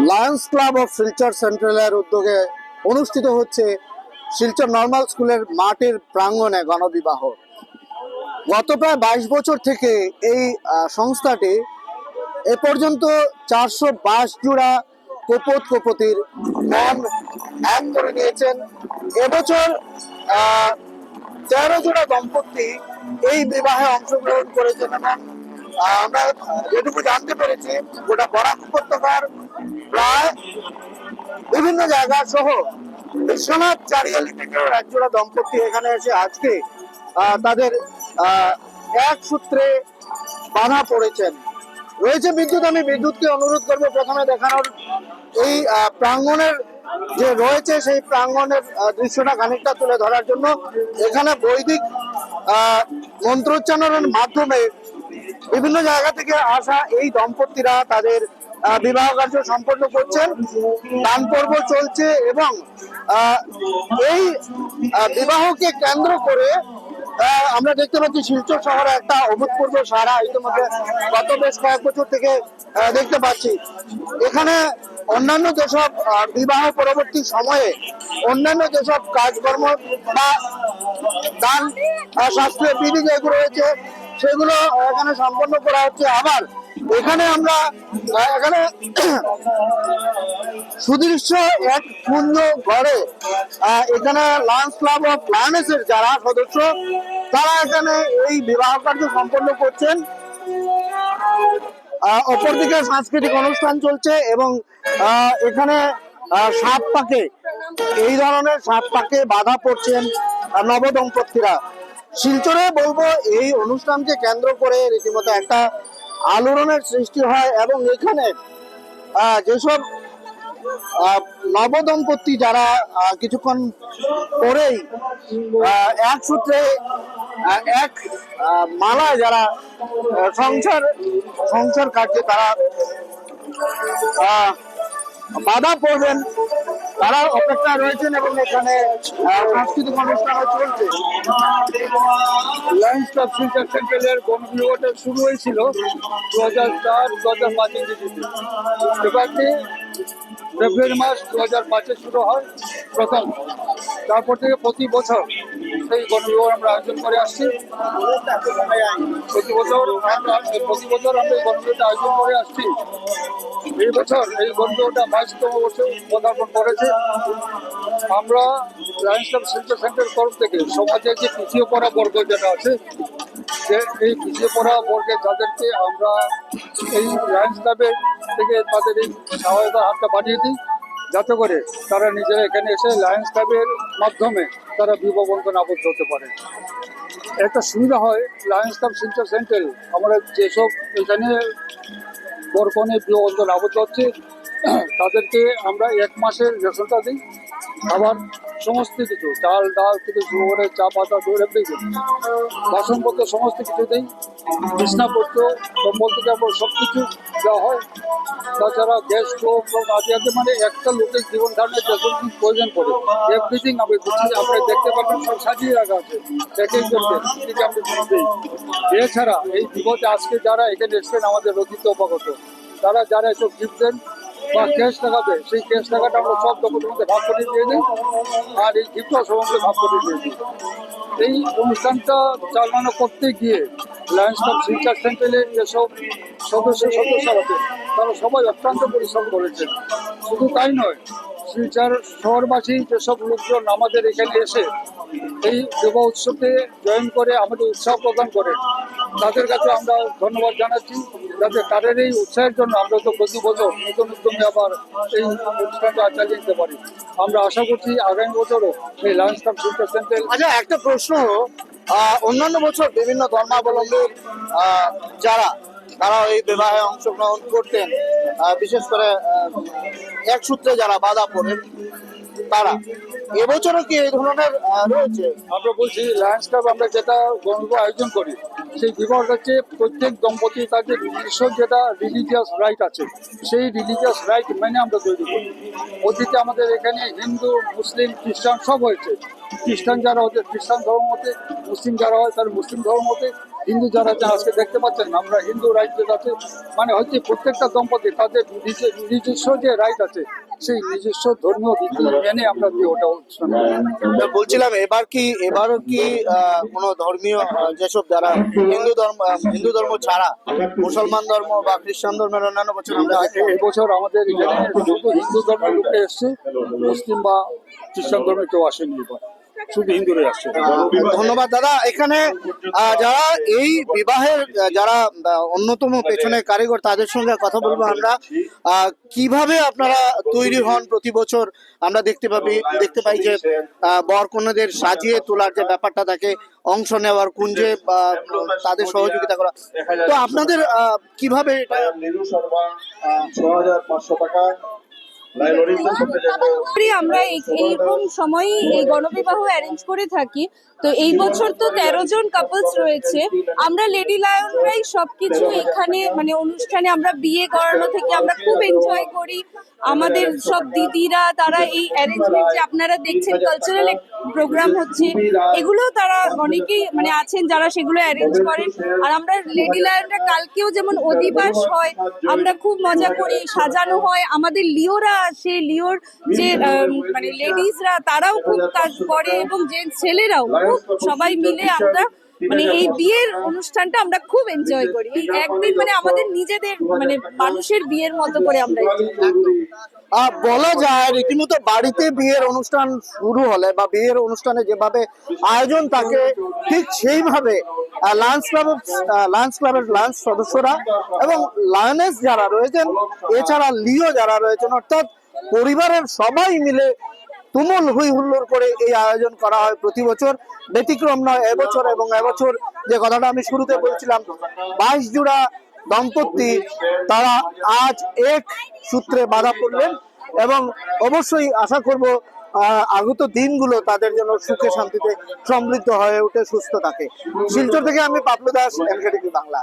Lions club of Silchar সেন্ট্রালের উদ্যোগে অনুষ্ঠিত হচ্ছে শিলচর নর্মাল স্কুলের মাঠের প্রাঙ্গণে গণবিবাহ। গত প্রায় 22 বছর থেকে এই সংস্থাটি এ পর্যন্ত 422 জোড়া কপোত কপতির মন এক করে নিয়েছেন। এবছর 13 জোড়া দম্পতি এই বিবাহে অংশগ্রহণ করেছেন এবং আমরা যেটুকু জানতে পেরেছি গোটা বরাক উপত্যকার প্রায় বিভিন্ন জায়গা সহ বিশ্বনাথ চারিয়ালি থেকেও একজোড়া দম্পতি এখানে এসে আজকে তাদের এক সূত্রে বাধা পড়েছেন। রয়েছে বিদ্যুৎ, আমি বিদ্যুৎকে অনুরোধ করবো প্রথমে দেখানোর এই প্রাঙ্গণের যে রয়েছে সেই প্রাঙ্গণের দৃশ্যটা খানিকটা তুলে ধরার জন্য। এখানে বৈদিক মন্ত্রোচ্চারণের মাধ্যমে বিভিন্ন জায়গা থেকে আসা এই দম্পতিরা তাদের বিবাহ কার্য সম্পন্ন করছেন। দান পর্ব চলছে এবং এই বিবাহকে কেন্দ্র করে আমরা দেখতে পাচ্ছি শিলচর শহরে একটা অভূতপূর্ব সারা ইতিমধ্যে গত বেশ কয়েক বছর থেকে দেখতে পাচ্ছি। এখানে অন্যান্য যেসব বিবাহ পরবর্তী সময়ে অন্যান্য যেসব কাজকর্ম বা দান শাস্ত্রীয় বিধি যেগুলো রয়েছে সেগুলো এখানে সম্পন্ন করা হচ্ছে। আবার এখানে আমরা এখানে সুদৃশ্য এক সুন্দর ঘরে এখানে লায়ন্স ক্লাব অফ লায়নেসের যারা সদস্য তারা এখানে এই বিবাহ কার্য সম্পন্ন করছেন। অপরদিকে সাংস্কৃতিক অনুষ্ঠান চলছে এবং এখানে সাত পাকে এই ধরনের সাত পাকে বাধা পড়ছেন নবদম্পতিরা। শিলচরে বলবো এই অনুষ্ঠানকে কেন্দ্র করে রীতিমতো একটা আলোড়নের সৃষ্টি হয় এবং এখানে যেসব নবদম্পতি যারা কিছুক্ষণ পরেই এক সূত্রে এক মালায় যারা সংসার কার্যে তারা বাধা পড়বেন তারা অপেক্ষা রয়েছেন এবং এখানে সাংস্কৃতিক অনুষ্ঠানও চলছে। লায়ন্স ক্লাব শিলচর সেন্ট্রালের গণবিবাহটা শুরু হয়েছিল 2004-2005 ইংরেজিতে। এবারটি ফেব্রুয়ারি মাস 2005-এ শুরু হয় প্রথম। তারপর থেকে প্রতি বছর সেই গণবিবাহ আমরা আয়োজন করে আসছি। প্রতি বছর আমরা এই গণবিবাহটা আয়োজন করে আসছি। এই বছর এই গণবিবাহটা 22তম বছর পদার্পণ করেছে। আমরা লায়ন্স ক্লাব শিলচর সেন্টারের তরফ থেকে সমাজের যে পিছিয়ে পড়া বর্গ যেটা আছে যে এই পিছিয়ে পড়া বর্গের যাদেরকে আমরা এই লায়ন্স ক্লাবের থেকে তাদের এই সহায়তার হাতটা বাড়িয়ে দিই যাতে করে তারা নিজেরা এখানে এসে লায়ন্স ক্লাবের মাধ্যমে তারা বিবাহ বন্ধন আবদ্ধ হতে পারে। একটা সুবিধা হয় লায়ন্স ক্লাব শিলচর সেন্টার আমরা যেসব এখানে বরকনে বিবাহ বন্ধন আবদ্ধ হচ্ছে তাদেরকে আমরা 1 মাসের রেশনটা দিই। আবার সমস্ত কিছু চাল ডাল থেকে শুরু করে চা পাতা দৌড় বাসনপত্র সমস্ত কিছু দিই। বিছনাপত্র কম্বল থেকে আমরা সব কিছু দেওয়া হয়। তাছাড়া গ্যাস স্টোভ আদি আদি মানে একটা লোকের জীবন ধারণের যখন কি প্রয়োজন পড়ে এভরিথিং আমি দিচ্ছি। আপনি দেখতে পাবেন সব সাজিয়ে রাখা আছে এক একজনকে থেকে আমরা দিই। এছাড়া এই বিপদে আজকে যারা এখানে এসছেন আমাদের রচিত অবগত তারা যারা এসব গিফট দেন বা ক্যাশ টাকাতে সেই ক্যাশ টাকাটা আমরা সব লোকের মধ্যে ভাগ করে দিয়ে দিই আর এই গিফটও সবাইকে ভাগ করে দিয়ে দিই। এই অনুষ্ঠানটা চালানো করতে গিয়ে লায়ন্স ক্লাব শিলচর সেন্টারের যেসব সদস্যরা আছে তারা সবাই অত্যন্ত পরিশ্রম করেছেন। শুধু তাই নয়, শিলচর শহরবাসী যেসব লোকজন আমাদের এখানে এসে এই বিবাহ উৎসবে জয়েন করে আমাদের উৎসাহ প্রদান করে তাদের কাছে আমরা ধন্যবাদ জানাচ্ছি। যাতে তাদের এই উৎসাহের জন্য আমরা তো প্রতি বছর নতুন উদ্যমে আবার এই অনুষ্ঠানটা চালিয়ে দিতে পারি। আমরা আশা করছি আগামী বছরও এই লায়ন্স ক্লাব শিলচর সেন্টার। আচ্ছা, একটা প্রশ্ন, অন্যান্য বছর বিভিন্ন ধর্মাবলম্বীর যারা তারা এই বিবাহে অংশগ্রহণ করতেন, বিশেষ করে এক সূত্রে যারা বাধা পড়েন তারা এবছরও কি এই ধরনের রয়েছে? আমরা বলছি লায়ন্স ক্লাব আমরা যেটা গণবিবাহ আয়োজন করি সেই বিবাহটা হচ্ছে প্রত্যেক দম্পতি তাদের নিজস্ব যেটা রিলিজিয়াস রাইট আছে সেই রিলিজিয়াস রাইট মেনে আমরা তৈরি করি। অতীতে আমাদের এখানে হিন্দু মুসলিম খ্রিস্টান সব হয়েছে। খ্রিস্টান যারা হচ্ছে খ্রিস্টান ধর্ম মতে, মুসলিম যারা হয় তারা মুসলিম ধর্ম মতে, হিন্দু যারা আছেন আজকে দেখতে পাচ্ছেন আমরা হিন্দু রাইট আছে, মানে হচ্ছে প্রত্যেকটা দম্পতি তাদের নিজস্ব যে রাইট আছে সেই নিজস্ব ধর্মীয় রীতি মেনে আমরা ওটা অনুষ্ঠান করি। বলছিলাম এবারও কি কোনো ধর্মীয় যেসব যারা হিন্দু ধর্ম ছাড়া মুসলমান ধর্ম বা খ্রিস্টান ধর্মের অন্যান্য বছর আমরা এবছর আমাদের এখানে শুধু হিন্দু ধর্মের লোকে এসছে, মুসলিম বা খ্রিস্টান ধর্মের কেউ আসেনি, এবার শুধু হিন্দুরাই আসছে। ধন্যবাদ দাদা। এখানে যারা এই বিবাহের যারা অন্যতম পেছনে কারিগর তাদের সঙ্গে কথা বলবো আমরা। কিভাবে আপনারা তৈরি হন প্রতি বছর? আমরা দেখতে পাই যে বর কন্যাদের সাজিয়ে তোলার যে ব্যাপারটা থাকে, অংশ নেওয়ার কুঞ্জে তাদের সহযোগিতা করা, তো আপনাদের কিভাবে এটা? 6500 টাকা আমরা এইরকম সময় এই গণবিবাহ অ্যারেঞ্জ করে থাকি। তো এই বছর তো 13 জন কাপলস রয়েছে। আমরা লেডি লায়নরাই সবকিছু এখানে মানে অনুষ্ঠানে আমরা বিয়ে করানো থেকে আমরা খুব এনজয় করি। আমাদের সব দিদিরা তারা এই অ্যারেঞ্জমেন্ট যে আপনারা দেখছেন কালচারাল প্রোগ্রাম হচ্ছে এগুলো তারা অনেকেই মানে আছেন যারা সেগুলো অ্যারেঞ্জ করেন। আর আমরা লেডি লায়নরা কালকেও যেমন অধিবাস হয়, আমরা খুব মজা করি, সাজানো হয়, আমাদের লিওরা আসে, লিওর যে মানে লেডিসরা তারাও খুব কাজ করে এবং জেন্টস ছেলেরাও খুব সবাই মিলে আমরা মানে এই বিয়ের অনুষ্ঠানটা আমরা খুব এনজয় করি। এই একদিন মানে আমাদের নিজেদের মানে মানুষের বিয়ের মতো করে আমরা বলা যায় রীতিমতো বাড়িতে বিয়ের অনুষ্ঠান শুরু হলে বা বিয়ের অনুষ্ঠানে যেভাবে আয়োজন থাকে ঠিক সেইভাবে লায়ন্স ক্লাবের সদস্যরা এবং লায়নেস যারা রয়েছেন, এছাড়া লিও যারা রয়েছেন, অর্থাৎ পরিবারের সবাই মিলে তুমুল হই হুল্লোড় করে এই আয়োজন করা হয় প্রতি বছর। ব্যতিক্রম নয় এবছর। এবং এবছর যে কথাটা আমি শুরুতে বলছিলাম, 22 জোড়া দম্পতি তারা আজ এক সূত্রে বাঁধা পড়লেন এবং অবশ্যই আশা করব আগত দিনগুলো তাদের জন্য সুখে শান্তিতে সমৃদ্ধ হয়ে উঠে সুস্থ থাকে। শিলচর থেকে আমি পাপলু দাস, এনকেটিভি বাংলা।